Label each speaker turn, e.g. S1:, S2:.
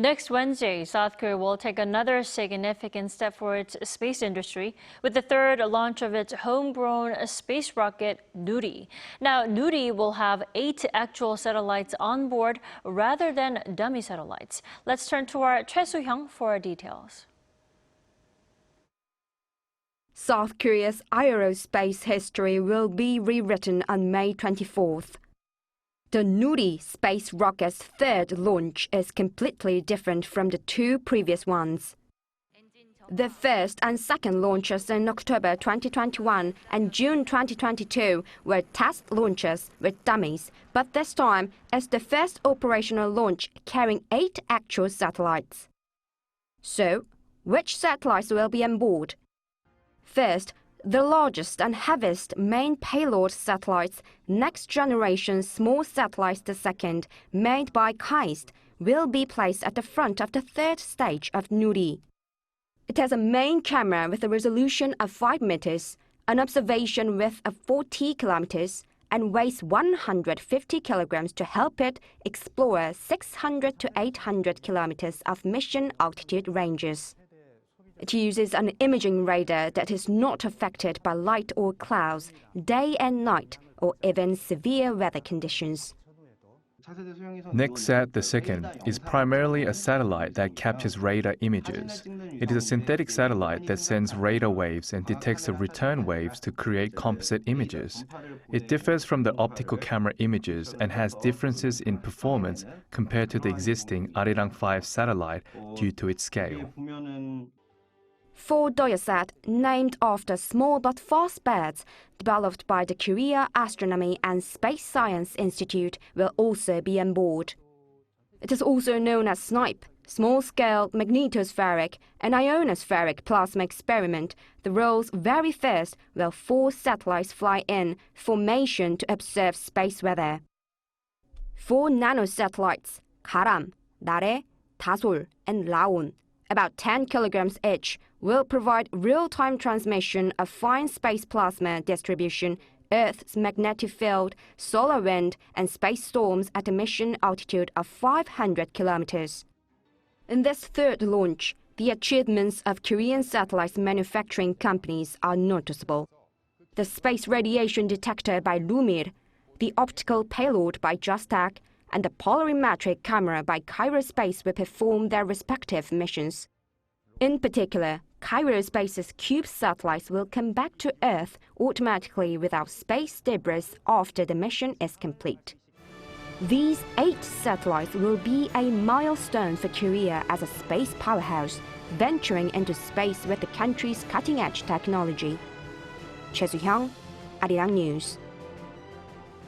S1: Next Wednesday, South Korea will take another significant step for its space industry with the third launch of its homegrown space rocket, Nuri. Now, Nuri will have 8 actual satellites on board rather than dummy satellites. Let's turn to our Choi Soo-hyung for details.
S2: South Korea's aerospace history will be rewritten on May 24th. The Nuri space rocket's third launch is completely different from the 2 previous ones. The first and second launches in October 2021 and June 2022 were test launches with dummies, but this time is the first operational launch carrying 8 actual satellites. So, which satellites will be on board? First, the largest and heaviest main payload satellites, next-generation small satellites the second, made by KAIST, will be placed at the front of the third stage of Nuri. It has a main camera with a resolution of 5 meters, an observation width of 40 kilometers, and weighs 150 kilograms to help it explore 600 to 800 kilometers of mission altitude ranges. It uses an imaging radar that is not affected by light or clouds, day and night, or even severe weather conditions.
S3: NextSat II is primarily a satellite that captures radar images. It is a synthetic satellite that sends radar waves and detects the return waves to create composite images. It differs from the optical camera images and has differences in performance compared to the existing Arirang 5 satellite due to its scale.
S2: 4 Doyosat, named after small but fast birds, developed by the Korea Astronomy and Space Science Institute, will also be on board. It is also known as SNIPE, small-scale magnetospheric and ionospheric plasma experiment. The world's very first will 4 satellites fly in formation to observe space weather. 4 nanosatellites, 가람, 나래, 다솔, and 라온, about 10 kilograms each, will provide real-time transmission of fine space plasma distribution, Earth's magnetic field, solar wind, and space storms at a mission altitude of 500 kilometers. In this third launch, the achievements of Korean satellite manufacturing companies are noticeable. The space radiation detector by Lumir, the optical payload by JustTech, and the polarimetric camera by Aerospace will perform their respective missions. In particular, Aerospace's CUBE satellites will come back to Earth automatically without space debris after the mission is complete. These 8 satellites will be a milestone for Korea as a space powerhouse, venturing into space with the country's cutting-edge technology. Choi Soo-hyung, Arirang News.